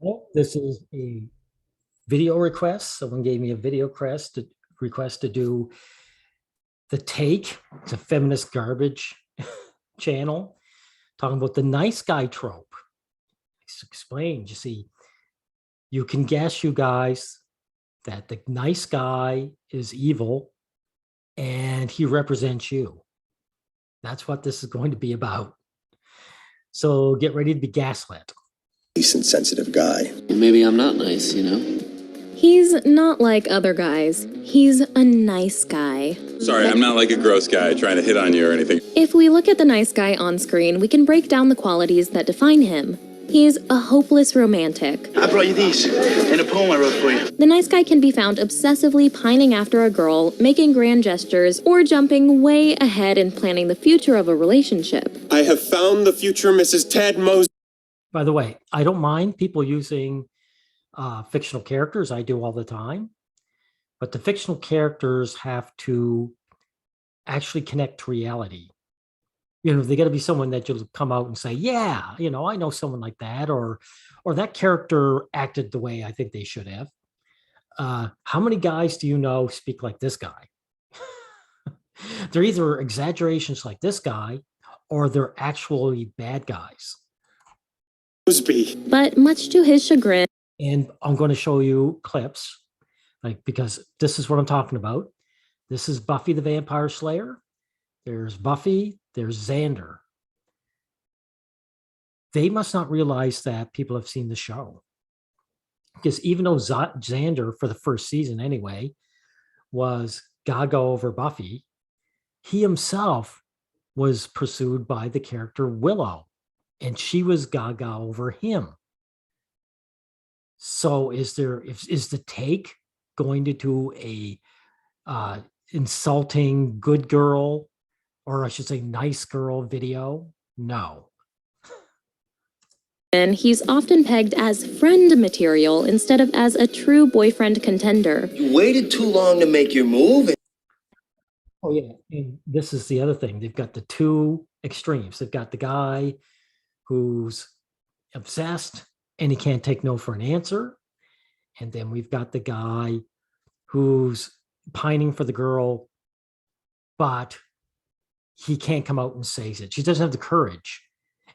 Oh, this is a video request. Someone gave me a video request to do the take. It's a feminist garbage channel talking about the nice guy trope. It's explained. You see, you can guess, you guys, that the nice guy is evil and he represents you. That's what this is going to be about. So get ready to be gaslit. Decent, sensitive guy. Maybe I'm not nice, He's not like other guys. He's a nice guy. Sorry, I'm not like a gross guy trying to hit on you or anything. If we look at the nice guy on screen, we can break down the qualities that define him. He's a hopeless romantic. I brought you these in a poem I wrote for you. The nice guy can be found obsessively pining after a girl, making grand gestures, or jumping way ahead in planning the future of a relationship. I have found the future Mrs. Ted Mose. By the way, I don't mind people using fictional characters. I do all the time. But the fictional characters have to actually connect to reality. They got to be someone that you'll come out and say, yeah, I know someone like that, or that character acted the way I think they should have. How many guys do you know speak like this guy? They're either exaggerations like this guy, or they're actually bad guys. But much to his chagrin. And I'm going to show you clips, because this is what I'm talking about. This is Buffy the Vampire Slayer. There's Buffy, there's Xander. They must not realize that people have seen the show. Because even though Xander, for the first season anyway, was gaga over Buffy, he himself was pursued by the character Willow, and she was gaga over him. So is the take going to do a insulting good girl, or I should say nice girl video? No. And he's often pegged as friend material instead of as a true boyfriend contender. You waited too long to make your move. Oh yeah, and this is the other thing. They've got the two extremes. They've got the guy who's obsessed and he can't take no for an answer. And then we've got the guy who's pining for the girl, but he can't come out and say it. She doesn't have the courage.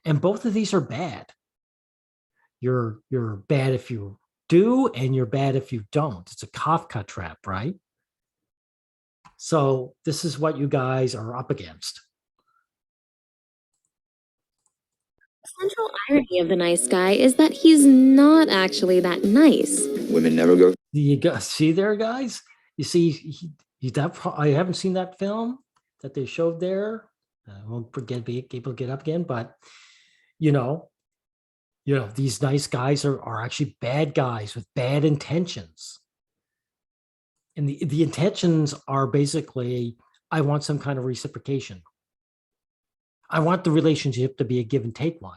And both of these are bad. You're bad if you do, and you're bad if you don't. It's a Kafka trap, right? So this is what you guys are up against. The central irony of the nice guy is that he's not actually that nice. Women never go. Do you see there, guys? You see, I haven't seen that film that they showed there. I won't be able to get up again, but these nice guys are actually bad guys with bad intentions. And the intentions are basically, I want some kind of reciprocation. I want the relationship to be a give and take one.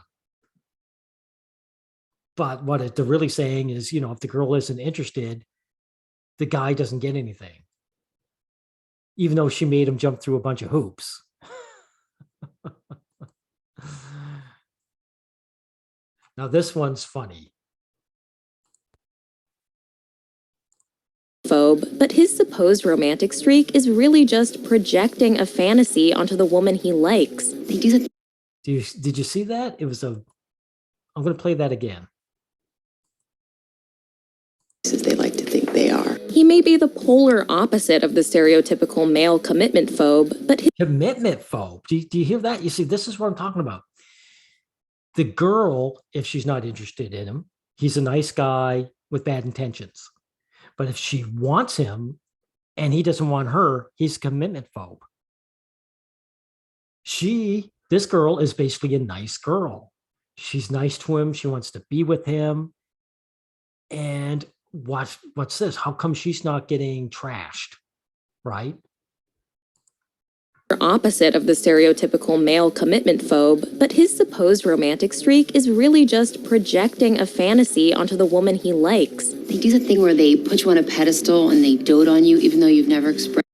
But what they're really saying is, if the girl isn't interested, the guy doesn't get anything, even though she made him jump through a bunch of hoops. Now, this one's funny. But his supposed romantic streak is really just projecting a fantasy onto the woman he likes. Did you see that? I'm going to play that again. They like to think they are. He may be the polar opposite of the stereotypical male commitment phobe, but commitment phobe. Do you hear that? You see, this is what I'm talking about. The girl, if she's not interested in him, he's a nice guy with bad intentions. But if she wants him and he doesn't want her, he's a commitment phobe. This girl is basically a nice girl. She's nice to him. She wants to be with him. And what's this? How come she's not getting trashed, right? Opposite of the stereotypical male commitment phobe, but his supposed romantic streak is really just projecting a fantasy onto the woman he likes. They do the thing where they put you on a pedestal and they dote on you even though you've never expressed.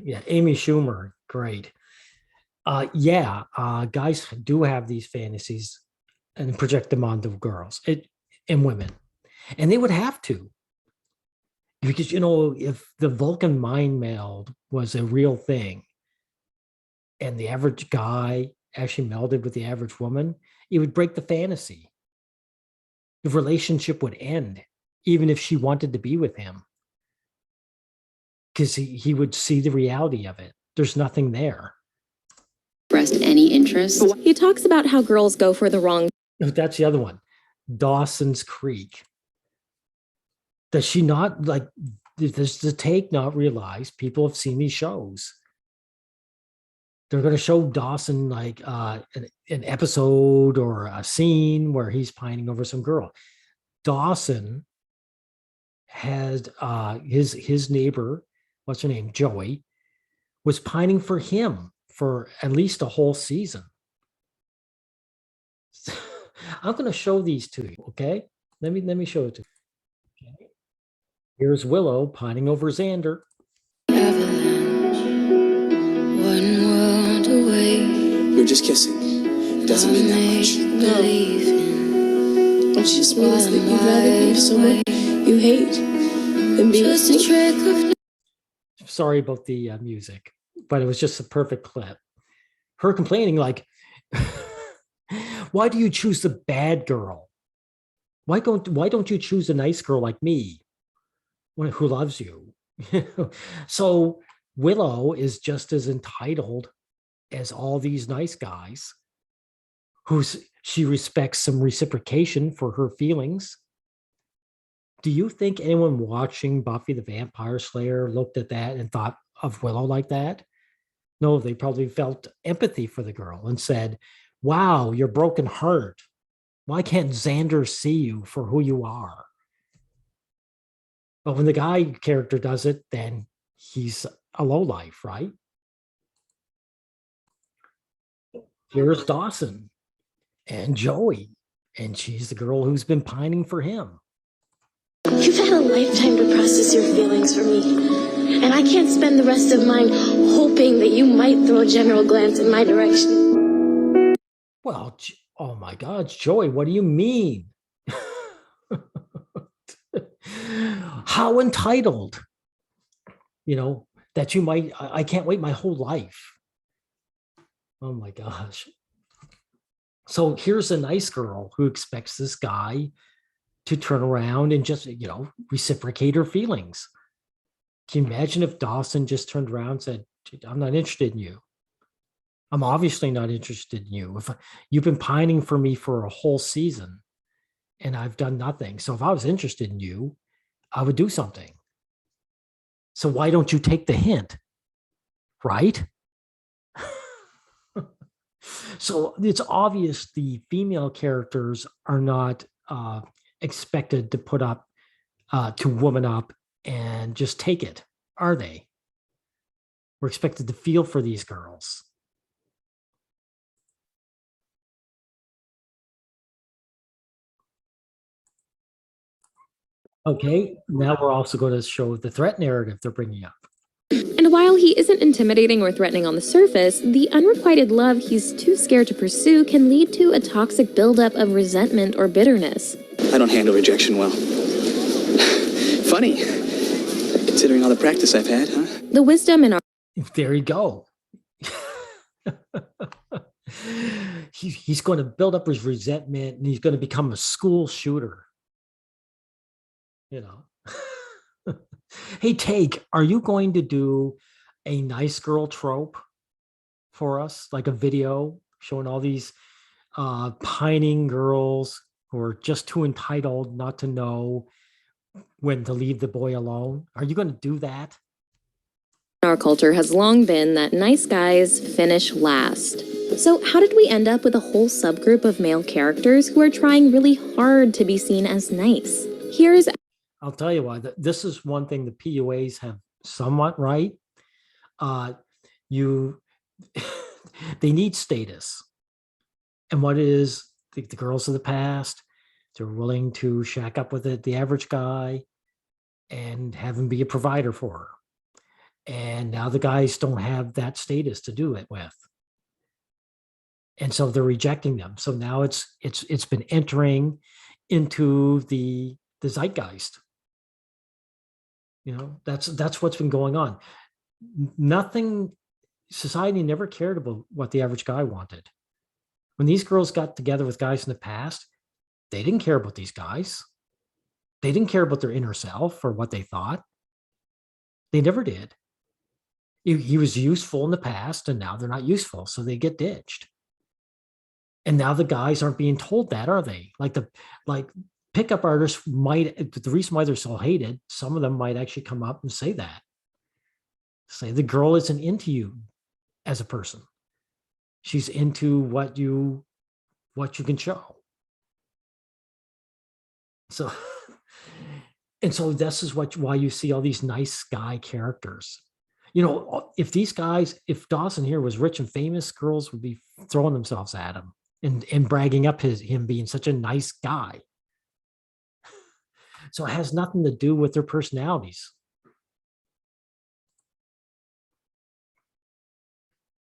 Yeah, Amy Schumer, great. Guys do have these fantasies and project them onto girls. in women. And they would have to. Because, if the Vulcan mind meld was a real thing and the average guy actually melded with the average woman, it would break the fantasy. The relationship would end, even if she wanted to be with him. Because he would see the reality of it. There's nothing there. Expressed any interest. He talks about how girls go for the wrong That's the other one. Dawson's Creek. Does she not, does the take not realize people have seen these shows? They're going to show Dawson an episode or a scene where he's pining over some girl. Dawson had his neighbor, what's her name, Joey, was pining for him for at least a whole season. I'm going to show these to you, okay? Let me show it to you. Okay. Here's Willow pining over Xander. We're just kissing. Doesn't mean that much. No. Don't you just mean that you'd rather be with someone you hate than be with me? Sorry about the music, but it was just a perfect clip. Her complaining like, why do you choose the bad girl? Why don't you choose a nice girl like me who loves you? So Willow is just as entitled as all these nice guys she respects some reciprocation for her feelings. Do you think anyone watching Buffy the Vampire Slayer looked at that and thought of Willow like that? No, they probably felt empathy for the girl and said, wow, your broken heart. Why can't Xander see you for who you are? But when the guy character does it, then he's a lowlife, right? Here's Dawson and Joey, and she's the girl who's been pining for him. You've had a lifetime to process your feelings for me, and I can't spend the rest of mine hoping that you might throw a general glance in my direction. Well, oh my God, Joey, what do you mean? How entitled, that you might, I can't wait my whole life. Oh my gosh. So here's a nice girl who expects this guy to turn around and just, reciprocate her feelings. Can you imagine if Dawson just turned around and said, I'm not interested in you. I'm obviously not interested in you. If you've been pining for me for a whole season and I've done nothing. So if I was interested in you, I would do something. So why don't you take the hint? Right? So it's obvious the female characters are not expected to put up, to woman up and just take it, are they? We're expected to feel for these girls. Okay, now we're also going to show the threat narrative they're bringing up. And while he isn't intimidating or threatening on the surface, the unrequited love he's too scared to pursue can lead to a toxic buildup of resentment or bitterness. I don't handle rejection well. Funny, considering all the practice I've had, huh? The wisdom in our There you go. He's going to build up his resentment and he's going to become a school shooter. Hey, Take, are you going to do a nice girl trope for us? Like a video showing all these pining girls who are just too entitled not to know when to leave the boy alone? Are you going to do that? Our culture has long been that nice guys finish last. So how did we end up with a whole subgroup of male characters who are trying really hard to be seen as nice? I'll tell you why. This is one thing the PUAs have somewhat right. They need status. And what is the girls of the past? They're willing to shack up with the average guy and have him be a provider for her. And now the guys don't have that status to do it with. And so they're rejecting them. So now it's been entering into the zeitgeist. That's what's been going on. Nothing, society never cared about what the average guy wanted. When these girls got together with guys in the past, they didn't care about these guys. They didn't care about their inner self or what they thought. They never did. He was useful in the past, and now they're not useful, so they get ditched. And now the guys aren't being told that, are they? Like pickup artists might, the reason why they're so hated, some of them might actually come up and say that. Say the girl isn't into you as a person. She's into what you can show. So, and so this is why you see all these nice guy characters. If Dawson here was rich and famous, girls would be throwing themselves at him and bragging up him being such a nice guy. So it has nothing to do with their personalities.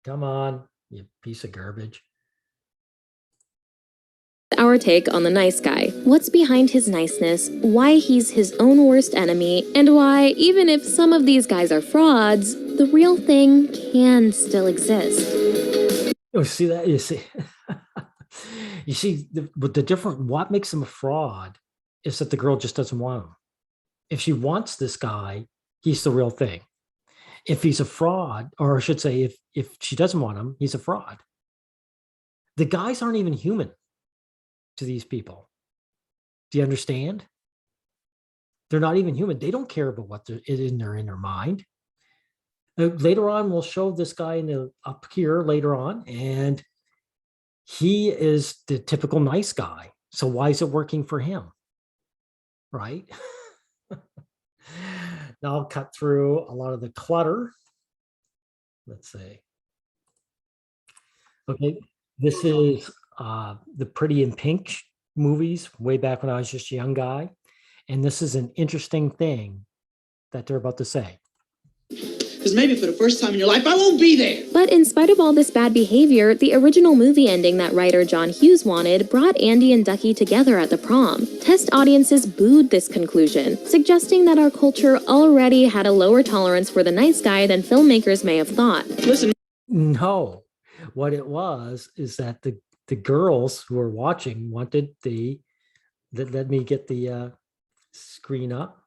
Come on, you piece of garbage. Our take on the nice guy, what's behind his niceness, why he's his own worst enemy, and why, even if some of these guys are frauds, the real thing can still exist. Oh, see that? You see, you see the different, what makes him a fraud is that the girl just doesn't want him. If she wants this guy, he's the real thing. If he's a fraud, or I should say, if she doesn't want him, he's a fraud. The guys aren't even human to these people. Do you understand? They're not even human. They don't care about what is in their inner mind. Later on, we'll show this guy up here later on, and he is the typical nice guy. So why is it working for him? Right? Now I'll cut through a lot of the clutter. Let's see. Okay, this is the Pretty in Pink movies way back when I was just a young guy. And this is an interesting thing that they're about to say. Because maybe for the first time in your life, I won't be there. But in spite of all this bad behavior, the original movie ending that writer John Hughes wanted brought Andy and Ducky together at the prom. Test audiences booed this conclusion, suggesting that our culture already had a lower tolerance for the nice guy than filmmakers may have thought. Listen. No, what it was is that the girls who were watching wanted let me get the screen up.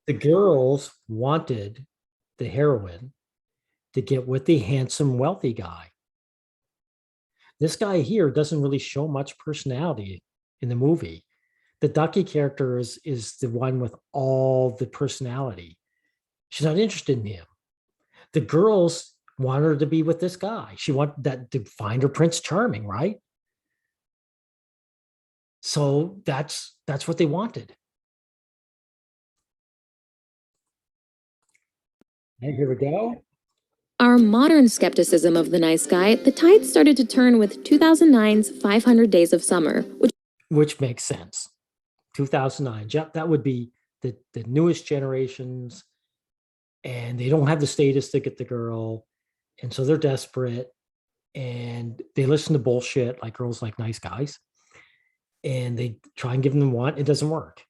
The girls wanted the heroine to get with the handsome, wealthy guy. This guy here doesn't really show much personality in the movie. The Ducky character is the one with all the personality. She's not interested in him. The girls want her to be with this guy. She wanted that to find her Prince Charming, right? So that's what they wanted. And here we go. Our modern skepticism of the nice guy, the tide started to turn with 2009's 500 Days of Summer, which makes sense. 2009, yep, that would be the newest generations, and they don't have the status to get the girl, and so they're desperate, and they listen to bullshit like girls like nice guys, and they try and give them what, it doesn't work.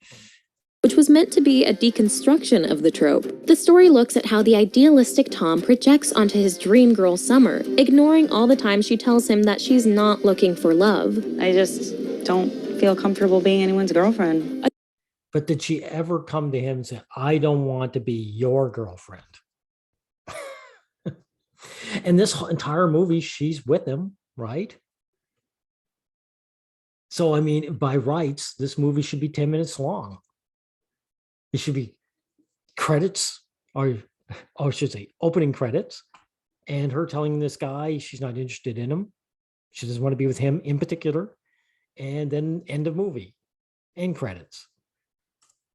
Which was meant to be a deconstruction of the trope. The story looks at how the idealistic Tom projects onto his dream girl Summer, ignoring all the time she tells him that she's not looking for love. I just don't feel comfortable being anyone's girlfriend. But did she ever come to him and say, I don't want to be your girlfriend? And this entire movie, she's with him, right? So, I mean, by rights, this movie should be 10 minutes long. It should be credits, or I should say opening credits, and her telling this guy she's not interested in him. She doesn't want to be with him in particular. And then end of movie, end credits.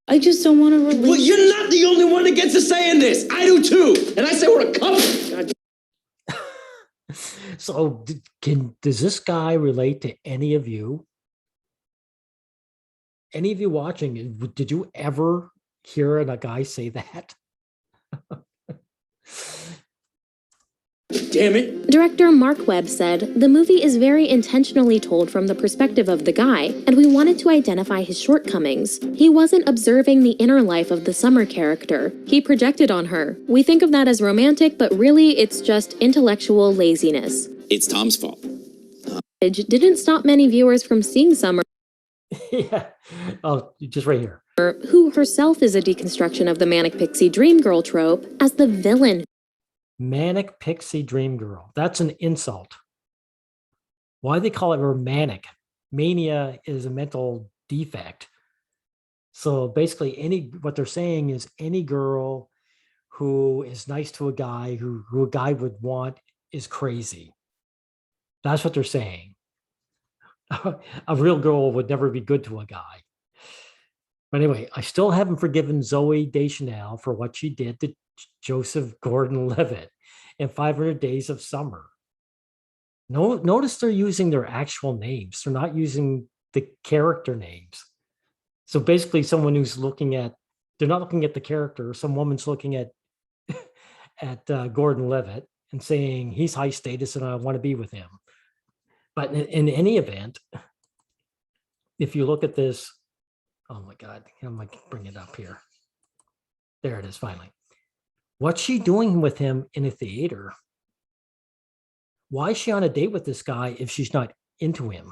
I just don't want to release. Well, you're not the only one that gets a say in this. I do too. And I say we're a couple. So does this guy relate to any of you? Any of you watching, did you ever hear a guy say that? Damn it. Director Mark Webb said, "The movie is very intentionally told from the perspective of the guy, and we wanted to identify his shortcomings. He wasn't observing the inner life of the Summer character. He projected on her. We think of that as romantic, but really it's just intellectual laziness." It's Tom's fault. It didn't stop many viewers from seeing Summer, Yeah. Oh, just right here. who herself is a deconstruction of the manic pixie dream girl trope, as the villain. Manic pixie dream girl. That's an insult. Why they call it romantic? Mania is a mental defect. So basically, what they're saying is any girl who is nice to a guy who a guy would want is crazy. That's what they're saying. A real girl would never be good to a guy. But anyway, I still haven't forgiven Zoe Deschanel for what she did to Joseph Gordon-Levitt in 500 Days of Summer. No, notice they're using their actual names. They're not using the character names. So basically someone who's looking at, they're not looking at the character. Some woman's looking at Gordon-Levitt and saying he's high status and I want to be with him. But in any event, if you look at this, oh my God, I'm going to bring it up here. There it is, finally. What's she doing with him in a theater? Why is she on a date with this guy if she's not into him?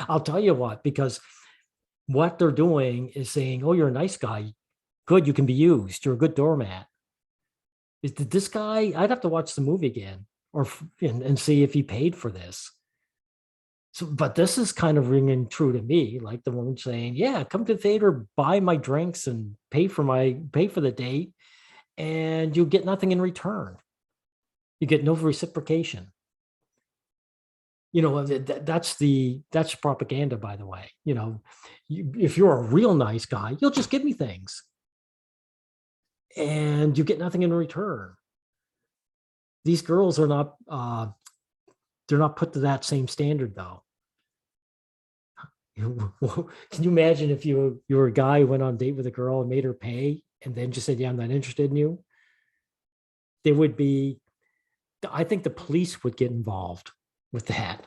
I'll tell you what, because what they're doing is saying, oh, you're a nice guy. Good, you can be used. You're a good doormat. Did this guy, I'd have to watch the movie again and see if he paid for this. So, but this is kind of ringing true to me, like the woman saying, yeah, come to the theater, buy my drinks and pay for the date, and you get nothing in return. You get no reciprocation. You know, that's propaganda, by the way. You know, if you're a real nice guy, you'll just give me things and you get nothing in return. These girls are not, they're not put to that same standard though. Can you imagine if you were a guy who went on a date with a girl and made her pay and then just said, yeah, I'm not interested in you? There would be, I think the police would get involved with that.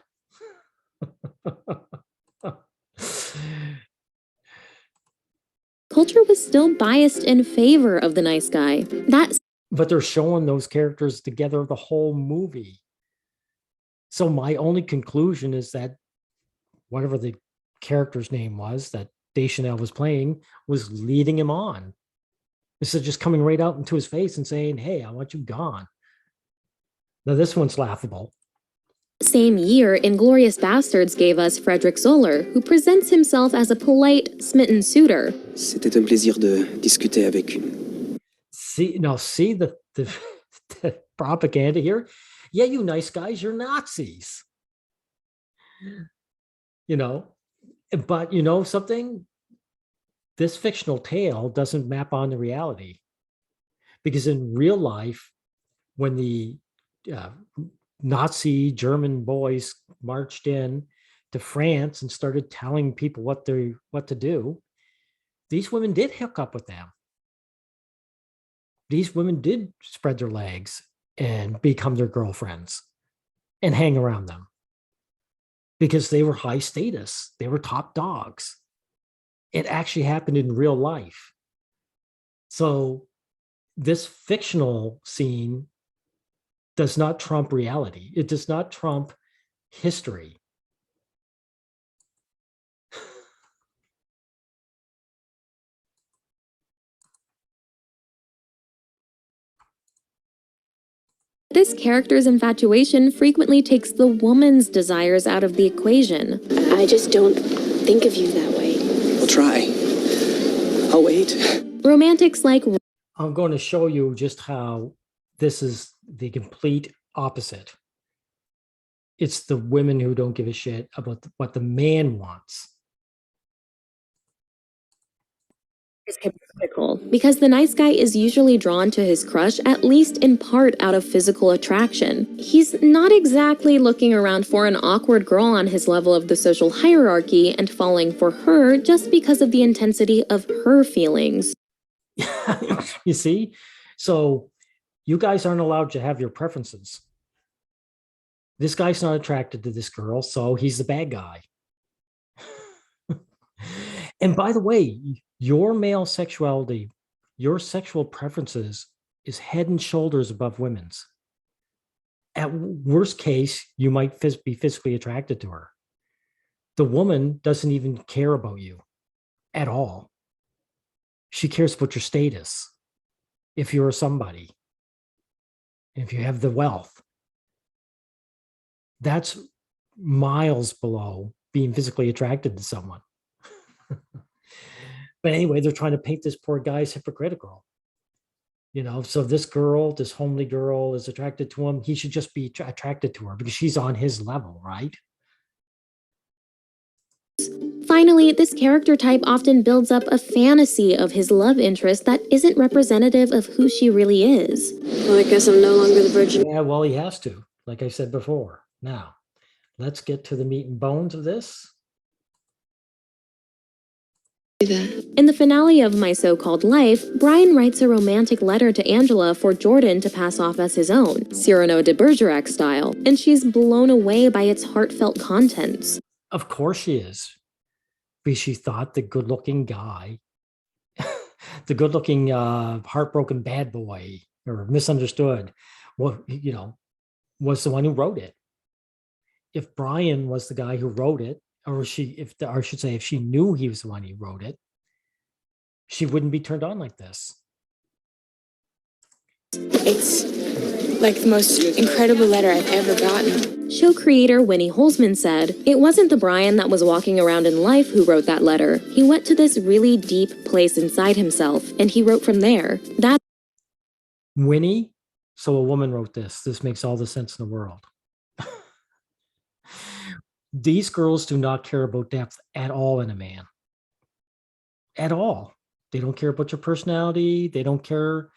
Culture was still biased in favor of the nice guy. But they're showing those characters together the whole movie. So my only conclusion is that whatever the character's name was that Deschanel was playing was leading him on. This is just coming right out into his face and saying, hey, I want you gone. Now this one's laughable. Same year, Inglourious Bastards gave us Frederick Zoller, who presents himself as a polite, smitten suitor. C'était un plaisir de discuter avec une. See the propaganda here? Yeah, you nice guys, you're Nazis. You know, but you know something? This fictional tale doesn't map on the reality. Because in real life, when the Nazi German boys marched in to France and started telling people what to do, these women did hook up with them. These women did spread their legs and become their girlfriends and hang around them because they were high status. They were top dogs. It actually happened in real life. So this fictional scene does not trump reality. It does not trump history. This character's infatuation frequently takes the woman's desires out of the equation. I just don't think of you that way. I'll try. I'll wait. Romantics like... I'm going to show you just how this is the complete opposite. It's the women who don't give a shit about what the man wants. Is hypocritical because the nice guy is usually drawn to his crush at least in part out of physical attraction. He's not exactly looking around for an awkward girl on his level of the social hierarchy and falling for her just because of the intensity of her feelings. You see? So you guys aren't allowed to have your preferences. This guy's not attracted to this girl, so he's the bad guy. And by the way, your male sexuality, your sexual preferences is head and shoulders above women's. At worst case, you might be physically attracted to her. The woman doesn't even care about you at all. She cares about your status. If you're somebody, if you have the wealth, that's miles below being physically attracted to someone. But anyway, they're trying to paint this poor guy as hypocritical. So this girl, this homely girl, is attracted to him. He should just be attracted to her because she's on his level, right? Finally, this character type often builds up a fantasy of his love interest that isn't representative of who she really is. Well, I guess I'm no longer the virgin. Yeah, well, he has to, like I said before. Now, let's get to the meat and bones of this. In the finale of My So-Called Life, Brian writes a romantic letter to Angela for Jordan to pass off as his own, Cyrano de Bergerac style, and she's blown away by its heartfelt contents. Of course she is. Because she thought the good-looking guy, the good-looking heartbroken bad boy, or misunderstood, was the one who wrote it. If Brian was the guy who wrote it, or I should say, if she knew he was the one who wrote it, she wouldn't be turned on like this. It's like the most incredible letter I've ever gotten. Show creator Winnie Holzman said, "It wasn't the Brian that was walking around in life who wrote that letter. He went to this really deep place inside himself, and he wrote from there." That's Winnie, so a woman wrote this. This makes all the sense in the world. These girls do not care about depth at all in a man. At all. They don't care about your personality. They don't care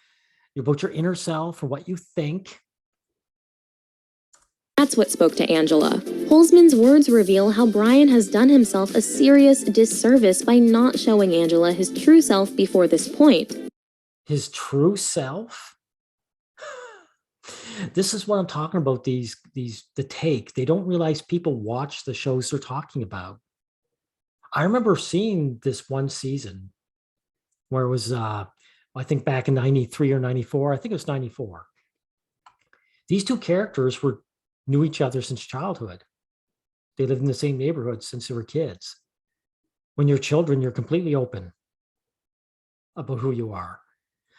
about your inner self or what you think. what spoke to Angela. Holzman's words reveal how Brian has done himself a serious disservice by not showing Angela his true self before this point. His true self? This is what I'm talking about, the take. They don't realize people watch the shows they're talking about. I remember seeing this one season where it was, I think back in 93 or 94, I think it was 94. These two characters knew each other since childhood. They lived in the same neighborhood since they were kids. When you're children, you're completely open about who you are.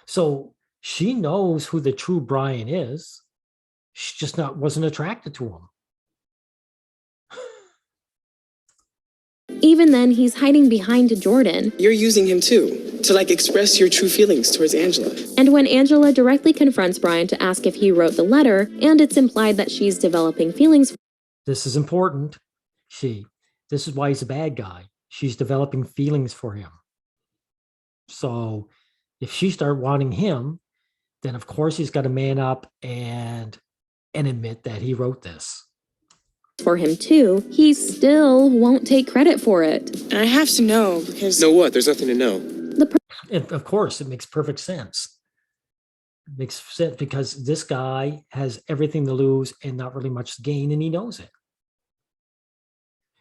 So she knows who the true Brian is. She just wasn't attracted to him. Even then, he's hiding behind Jordan. You're using him too, to express your true feelings towards Angela. And when Angela directly confronts Brian to ask if he wrote the letter, and it's implied that she's developing feelings. This is important. This is why he's a bad guy. She's developing feelings for him. So if she started wanting him, then of course he's got to man up and admit that he wrote this. For him too, he still won't take credit for it. And I have to know because... Know what? There's nothing to know. Of course, it makes perfect sense. It makes sense because this guy has everything to lose and not really much to gain, and he knows it.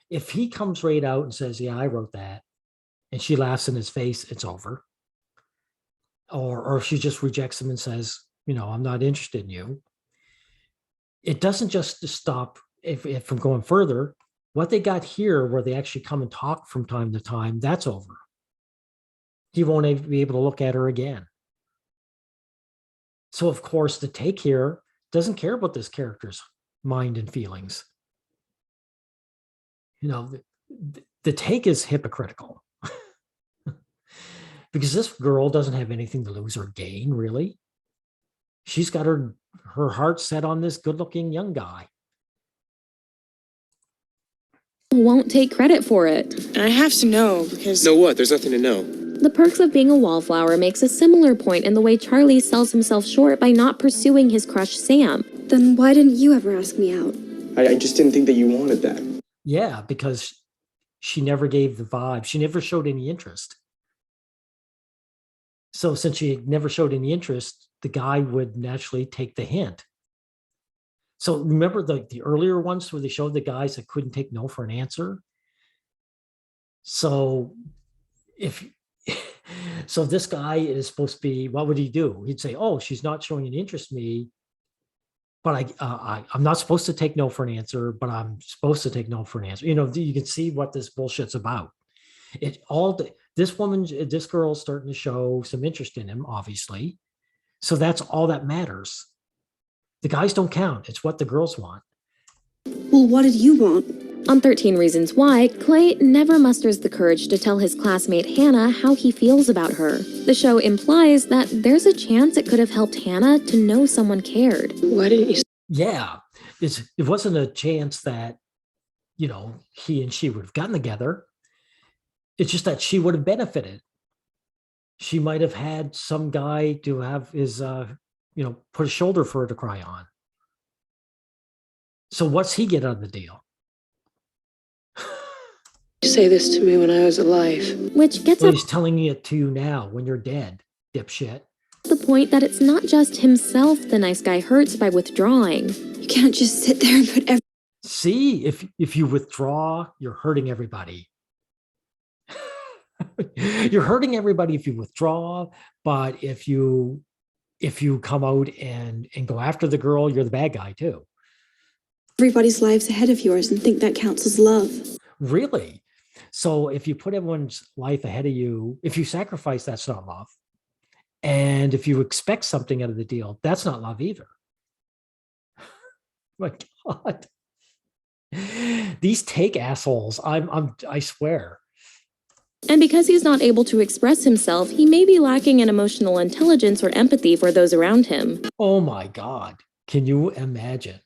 If he comes right out and says, yeah, I wrote that, and she laughs in his face, it's over. Or if she just rejects him and says, I'm not interested in you. It doesn't just stop if from going further. What they got here, where they actually come and talk from time to time, that's over. He won't be able to look at her again. So, of course, the take here doesn't care about this character's mind and feelings. The take is hypocritical. Because this girl doesn't have anything to lose or gain, really. She's got her heart set on this good-looking young guy. Won't take credit for it. And I have to know because... Know what? There's nothing to know. The Perks of Being a Wallflower makes a similar point in the way Charlie sells himself short by not pursuing his crush Sam. Then why didn't you ever ask me out? I just didn't think that you wanted that. Yeah, because she never gave the vibe. She never showed any interest. So since she never showed any interest, the guy would naturally take the hint. So remember the earlier ones where they showed the guys that couldn't take no for an answer? So if so this guy is supposed to be, what would he do? He'd say, oh, she's not showing any interest in me, but I'm not supposed to take no for an answer, but I'm supposed to take no for an answer. You know, you can see what this bullshit's about. This girl's starting to show some interest in him, obviously. So that's all that matters. The guys don't count. It's what the girls want. Well, what did you want? On 13 Reasons Why, Clay never musters the courage to tell his classmate Hannah how he feels about her. The show implies that there's a chance it could have helped Hannah to know someone cared. Why didn't you? Yeah, it wasn't a chance that, you know, he and she would have gotten together. It's just that she would have benefited. She might have had some guy to have his, put a shoulder for her to cry on. So what's he get out of the deal? You say this to me when I was alive. Which gets Well, at he's telling it to you now when you're dead, dipshit. the point that it's not just himself the nice guy hurts by withdrawing. You can't just sit there and put See, if you withdraw, you're hurting everybody. You're hurting everybody if you withdraw, but if you come out and go after the girl, you're the bad guy too. everybody's lives ahead of yours and think that counts as love. Really? So if you put everyone's life ahead of you, if you sacrifice, that's not love. And if you expect something out of the deal, that's not love either. My God. These take assholes. I swear. And because he's not able to express himself, he may be lacking in emotional intelligence or empathy for those around him. Oh my God. Can you imagine?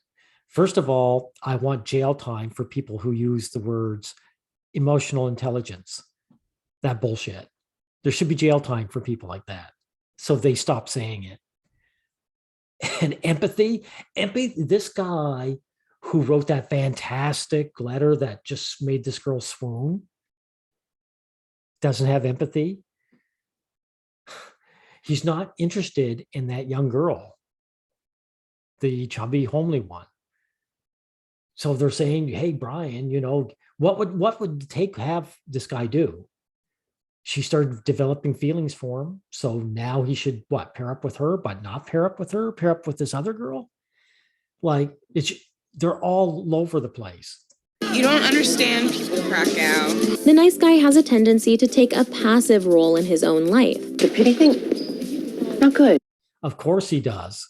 First of all, I want jail time for people who use the words emotional intelligence. That bullshit. There should be jail time for people like that. So they stop saying it. And empathy, this guy who wrote that fantastic letter that just made this girl swoon doesn't have empathy. He's not interested in that young girl, the chubby, homely one. So they're saying, hey, Brian, you know, what would it take to have this guy do? She started developing feelings for him. So now he should, pair up with her, but not pair up with her, pair up with this other girl? Like, they're all over the place. You don't understand, people crack out. The nice guy has a tendency to take a passive role in his own life. The pity thing, not good. Of course he does.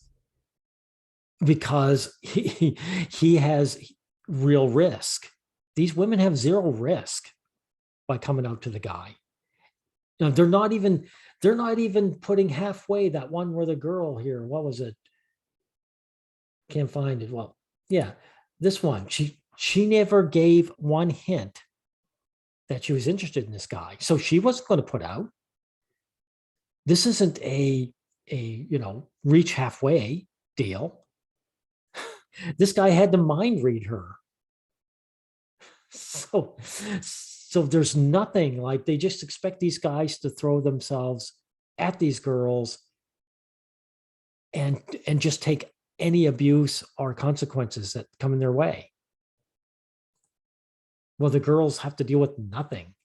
Because he has real risk. These women have zero risk by coming out to the guy. You know, they're not even putting halfway that one where the girl here, what was it? Can't find it. Well, yeah, this one. She never gave one hint that she was interested in this guy. So she wasn't going to put out. This isn't a reach halfway deal. This guy had to mind read her. So there's nothing, like, they just expect these guys to throw themselves at these girls and just take any abuse or consequences that come in their way. Well, the girls have to deal with nothing.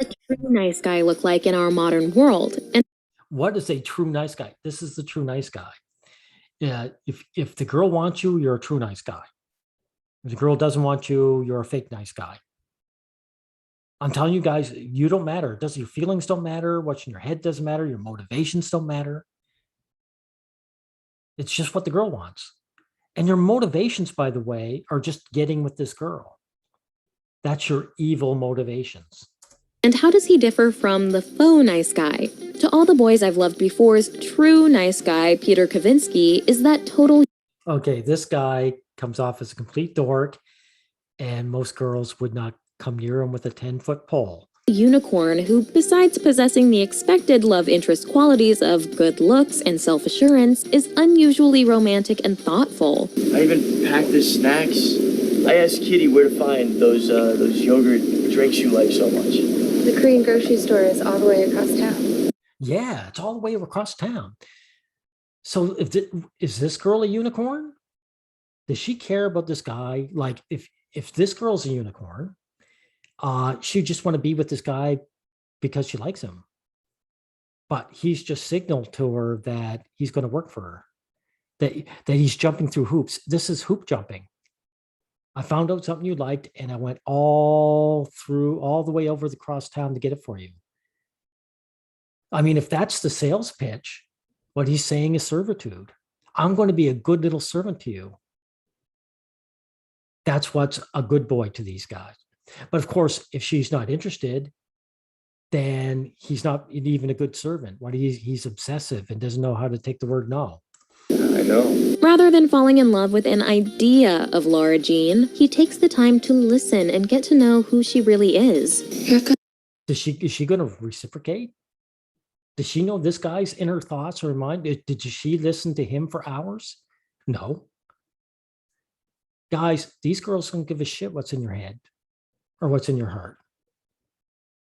A true nice guy look like in our modern world? And what is a true nice guy? This is the true nice guy. Yeah, if the girl wants you, you're a true nice guy. If the girl doesn't want you, you're a fake nice guy. I'm telling you guys, you don't matter. Your feelings don't matter. What's in your head doesn't matter. Your motivations don't matter. It's just what the girl wants. And your motivations, by the way, are just getting with this girl. That's your evil motivations. And how does he differ from the faux nice guy? To all the boys I've loved before's true nice guy, Peter Kavinsky, is that total... Okay, this guy comes off as a complete dork, and most girls would not come near him with a 10-foot pole. Unicorn who, besides possessing the expected love interest qualities of good looks and self-assurance, is unusually romantic and thoughtful. I even packed the snacks. I asked Kitty where to find those yogurt drinks you like so much. The Korean grocery store is all the way across town. Yeah, it's all the way across town. So is this girl a unicorn? Does she care about this guy? Like if this girl's a unicorn, she just want to be with this guy because she likes him. But he's just signaled to her that he's going to work for her, that he's jumping through hoops. This is hoop jumping. I found out something you liked, and I went all the way over the cross town to get it for you. I mean, if that's the sales pitch, what he's saying is servitude. I'm going to be a good little servant to you. That's what's a good boy to these guys. But of course, if she's not interested, then he's not even a good servant. He's obsessive and doesn't know how to take the word no. I know. Rather than falling in love with an idea of Laura Jean, he takes the time to listen and get to know who she really is. Is she going to reciprocate? Does she know this guy's inner thoughts or mind? Did she listen to him for hours? No. Guys, these girls don't give a shit what's in your head or what's in your heart.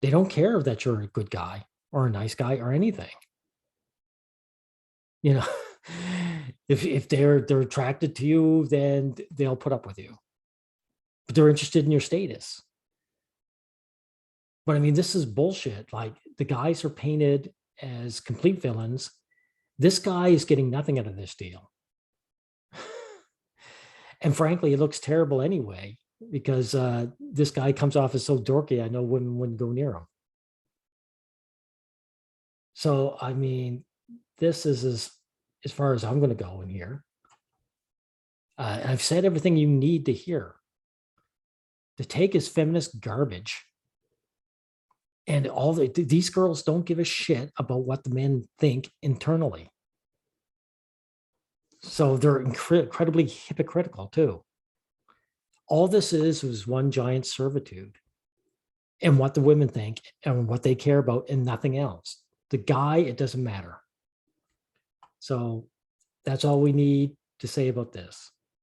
They don't care that you're a good guy or a nice guy or anything. You know, if they're attracted to you, then they'll put up with you. But they're interested in your status. But I mean, this is bullshit. Like, the guys are painted as complete villains. This guy is getting nothing out of this deal. And frankly, it looks terrible anyway, because this guy comes off as so dorky, I know women wouldn't go near him. So, I mean, this is as far as I'm going to go in here. I've said everything you need to hear. The take is feminist garbage. And these girls don't give a shit about what the men think internally. So they're incredibly hypocritical too. All this is one giant servitude, and what the women think and what they care about and nothing else. The guy, it doesn't matter. So that's all we need to say about this.